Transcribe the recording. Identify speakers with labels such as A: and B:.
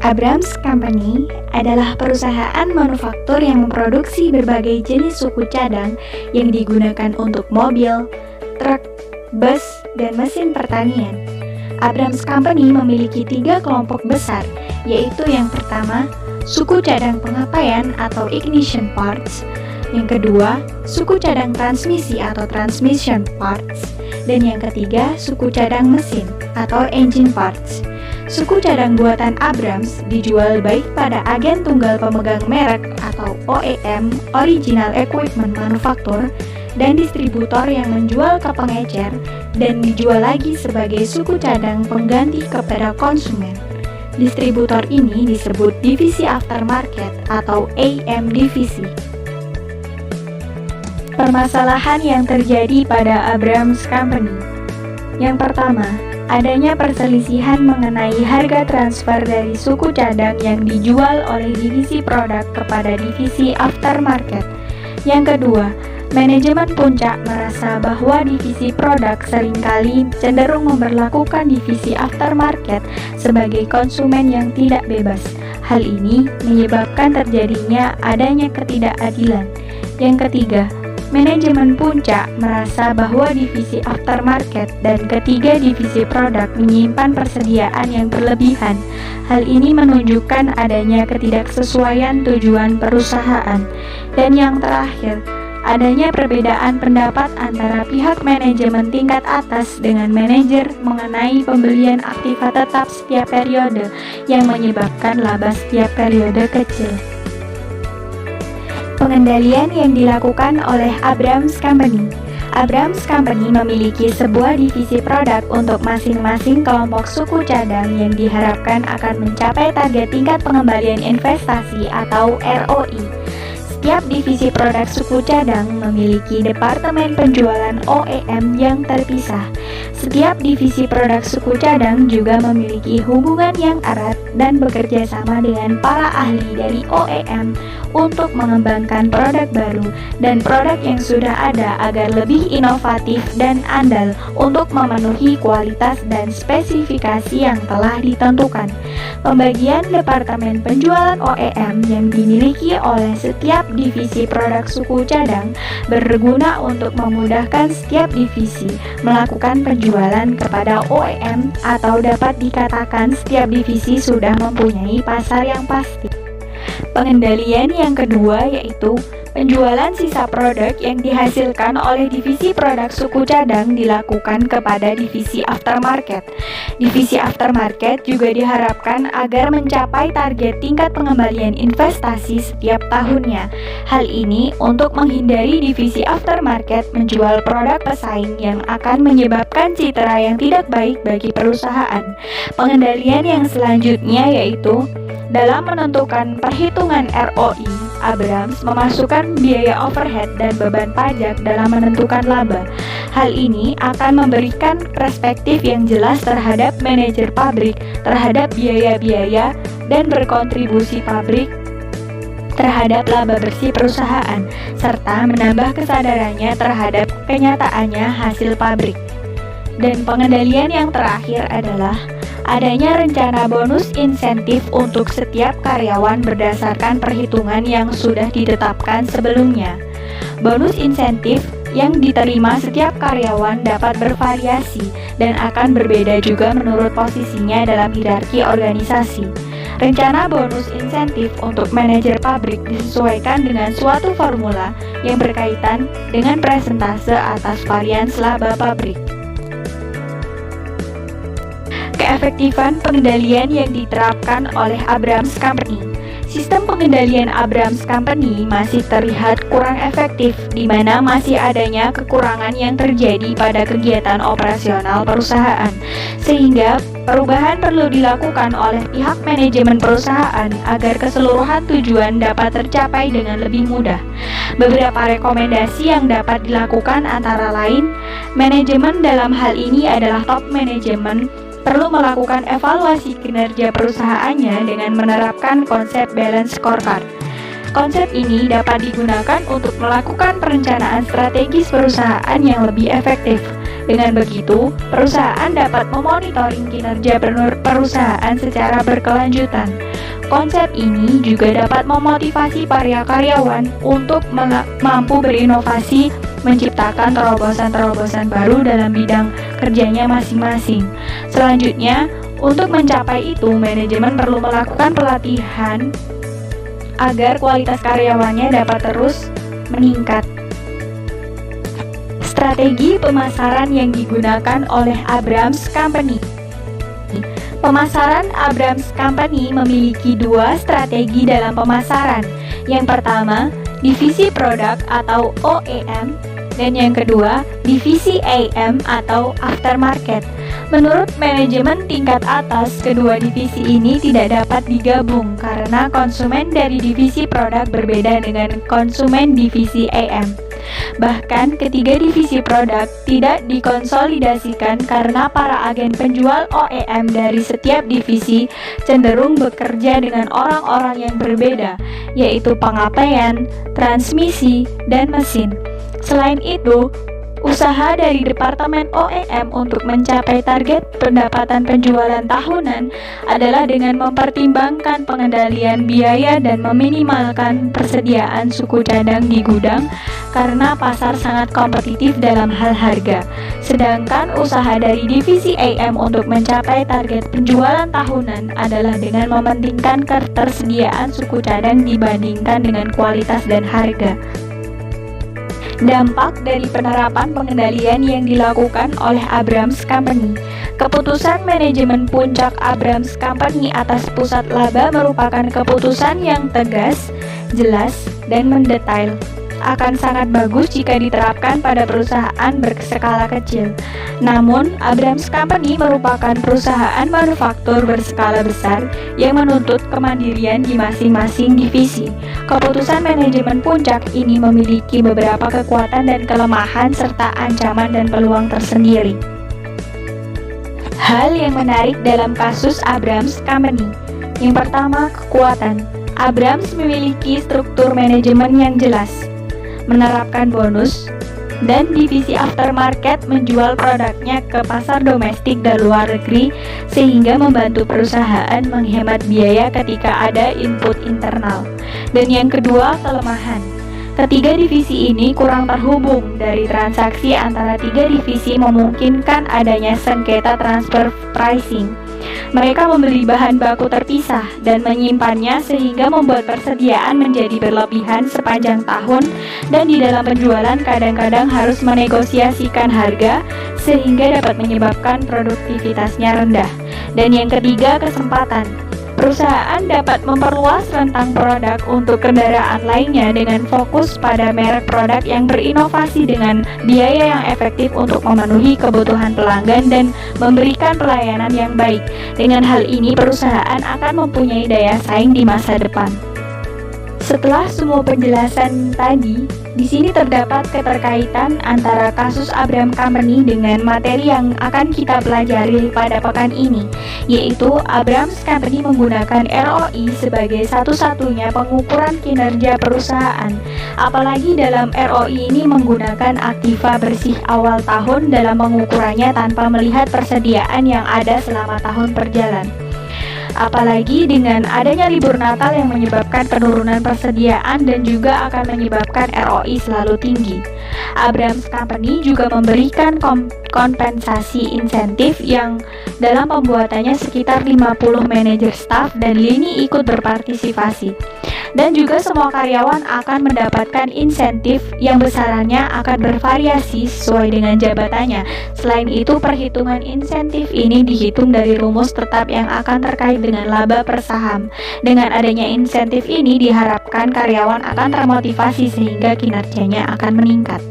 A: Abrams Company adalah perusahaan manufaktur yang memproduksi berbagai jenis suku cadang yang digunakan untuk mobil, truk, bus, dan mesin pertanian. Abrams Company memiliki 3 kelompok besar, yaitu yang pertama, suku cadang pengapaian atau ignition parts, yang kedua, suku cadang transmisi atau transmission parts, dan yang ketiga, suku cadang mesin atau engine parts. Suku cadang buatan Abrams dijual baik pada agen tunggal pemegang merek atau OEM (Original Equipment Manufacturer) dan distributor yang menjual ke pengecer dan dijual lagi sebagai suku cadang pengganti kepada konsumen. Distributor ini disebut divisi aftermarket atau AM divisi. Permasalahan yang terjadi pada Abrams Company. Yang pertama, adanya perselisihan mengenai harga transfer dari suku cadang yang dijual oleh divisi produk kepada divisi aftermarket. Yang kedua, manajemen Puncak merasa bahwa divisi produk seringkali cenderung memperlakukan divisi aftermarket sebagai konsumen yang tidak bebas. Hal ini menyebabkan terjadinya adanya ketidakadilan. Yang ketiga, manajemen Puncak merasa bahwa divisi aftermarket dan ketiga divisi produk menyimpan persediaan yang berlebihan. Hal ini menunjukkan adanya ketidaksesuaian tujuan perusahaan. Dan yang terakhir, adanya perbedaan pendapat antara pihak manajemen tingkat atas dengan manajer mengenai pembelian aktiva tetap setiap periode yang menyebabkan laba setiap periode kecil. Pengendalian yang dilakukan oleh Abrams Company. Abrams Company memiliki sebuah divisi produk untuk masing-masing kelompok suku cadang yang diharapkan akan mencapai target tingkat pengembalian investasi atau ROI. Setiap divisi produk suku cadang memiliki departemen penjualan OEM yang terpisah. Setiap divisi produk suku cadang juga memiliki hubungan yang erat dan bekerja sama dengan para ahli dari OEM untuk mengembangkan produk baru dan produk yang sudah ada agar lebih inovatif dan andal untuk memenuhi kualitas dan spesifikasi yang telah ditentukan. Pembagian departemen penjualan OEM yang dimiliki oleh setiap divisi produk suku cadang berguna untuk memudahkan setiap divisi melakukan penjualan kepada OEM atau dapat dikatakan setiap divisi sudah mempunyai pasar yang pasti. Pengendalian yang kedua yaitu penjualan sisa produk yang dihasilkan oleh divisi produk suku cadang dilakukan kepada divisi aftermarket. Divisi aftermarket juga diharapkan agar mencapai target tingkat pengembalian investasi setiap tahunnya. Hal ini untuk menghindari divisi aftermarket menjual produk pesaing yang akan menyebabkan citra yang tidak baik bagi perusahaan. Pengendalian yang selanjutnya yaitu dalam menentukan perhitungan ROI, Abrams memasukkan biaya overhead dan beban pajak dalam menentukan laba. Hal ini akan memberikan perspektif yang jelas terhadap manajer pabrik, terhadap biaya-biaya, dan berkontribusi pabrik terhadap laba bersih perusahaan, serta menambah kesadarannya terhadap kenyataannya hasil pabrik. Dan pengendalian yang terakhir adalah adanya rencana bonus insentif untuk setiap karyawan berdasarkan perhitungan yang sudah ditetapkan sebelumnya. Bonus insentif yang diterima setiap karyawan dapat bervariasi dan akan berbeda juga menurut posisinya dalam hierarki organisasi. Rencana bonus insentif untuk manajer pabrik disesuaikan dengan suatu formula yang berkaitan dengan persentase atas varians laba pabrik. Keefektifan pengendalian yang diterapkan oleh Abrams Company. Sistem pengendalian Abrams Company masih terlihat kurang efektif, di mana masih adanya kekurangan yang terjadi pada kegiatan operasional perusahaan, sehingga perubahan perlu dilakukan oleh pihak manajemen perusahaan agar keseluruhan tujuan dapat tercapai dengan lebih mudah. Beberapa rekomendasi yang dapat dilakukan antara lain, manajemen dalam hal ini adalah top manajemen perlu melakukan evaluasi kinerja perusahaannya dengan menerapkan konsep balance scorecard. Konsep ini dapat digunakan untuk melakukan perencanaan strategis perusahaan yang lebih efektif. Dengan begitu, perusahaan dapat memonitoring kinerja perusahaan secara berkelanjutan. Konsep ini juga dapat memotivasi para karyawan untuk mampu berinovasi, menciptakan terobosan-terobosan baru dalam bidang kerjanya masing-masing. Selanjutnya, untuk mencapai itu, manajemen perlu melakukan pelatihan agar kualitas karyawannya dapat terus meningkat. Strategi pemasaran yang digunakan oleh Abrams Company. Pemasaran Abrams Company memiliki dua strategi dalam pemasaran. Yang pertama, divisi produk atau OEM, dan yang kedua, divisi AM atau aftermarket. Menurut manajemen tingkat atas, kedua divisi ini tidak dapat digabung karena konsumen dari divisi produk berbeda dengan konsumen divisi AM. Bahkan ketiga divisi produk tidak dikonsolidasikan karena para agen penjual OEM dari setiap divisi cenderung bekerja dengan orang-orang yang berbeda, yaitu pengapaian, transmisi, dan mesin. Selain itu, usaha dari Departemen OEM untuk mencapai target pendapatan penjualan tahunan adalah dengan mempertimbangkan pengendalian biaya dan meminimalkan persediaan suku cadang di gudang karena pasar sangat kompetitif dalam hal harga. Sedangkan usaha dari divisi AM untuk mencapai target penjualan tahunan adalah dengan mementingkan ketersediaan suku cadang dibandingkan dengan kualitas dan harga. Dampak dari penerapan pengendalian yang dilakukan oleh Abrams Company. Keputusan manajemen puncak Abrams Company atas pusat laba merupakan keputusan yang tegas, jelas, dan mendetail. Akan sangat bagus jika diterapkan pada perusahaan berskala kecil. Namun, Abrams Company merupakan perusahaan manufaktur berskala besar yang menuntut kemandirian di masing-masing divisi. Keputusan manajemen puncak ini memiliki beberapa kekuatan dan kelemahan serta ancaman dan peluang tersendiri. Hal yang menarik dalam kasus Abrams Company. Yang pertama, kekuatan. Abrams memiliki struktur manajemen yang jelas, menerapkan bonus, dan divisi aftermarket menjual produknya ke pasar domestik dan luar negeri sehingga membantu perusahaan menghemat biaya ketika ada input internal. Dan yang kedua, kelemahan. Ketiga divisi ini kurang terhubung. Dari transaksi antara tiga divisi memungkinkan adanya sengketa transfer pricing. Mereka membeli bahan baku terpisah dan menyimpannya sehingga membuat persediaan menjadi berlebihan sepanjang tahun, dan di dalam penjualan kadang-kadang harus menegosiasikan harga sehingga dapat menyebabkan produktivitasnya rendah. Dan yang ketiga, kesempatan. Perusahaan dapat memperluas rentang produk untuk kendaraan lainnya dengan fokus pada merek produk yang berinovasi dengan biaya yang efektif untuk memenuhi kebutuhan pelanggan dan memberikan pelayanan yang baik. Dengan hal ini, perusahaan akan mempunyai daya saing di masa depan. Setelah semua penjelasan tadi, di sini terdapat keterkaitan antara kasus Abrams Company dengan materi yang akan kita pelajari pada pekan ini, yaitu Abrams Company menggunakan ROI sebagai satu-satunya pengukuran kinerja perusahaan. Apalagi dalam ROI ini menggunakan aktiva bersih awal tahun dalam pengukurannya tanpa melihat persediaan yang ada selama tahun berjalan. Apalagi dengan adanya libur Natal yang menyebabkan penurunan persediaan dan juga akan menyebabkan ROI selalu tinggi. Abrams Company juga memberikan kompensasi insentif yang dalam pembuatannya sekitar 50 manajer staff dan lini ikut berpartisipasi. Dan juga semua karyawan akan mendapatkan insentif yang besarannya akan bervariasi sesuai dengan jabatannya. Selain itu, perhitungan insentif ini dihitung dari rumus tetap yang akan terkait dengan laba per saham. Dengan adanya insentif ini diharapkan karyawan akan termotivasi sehingga kinerjanya akan meningkat.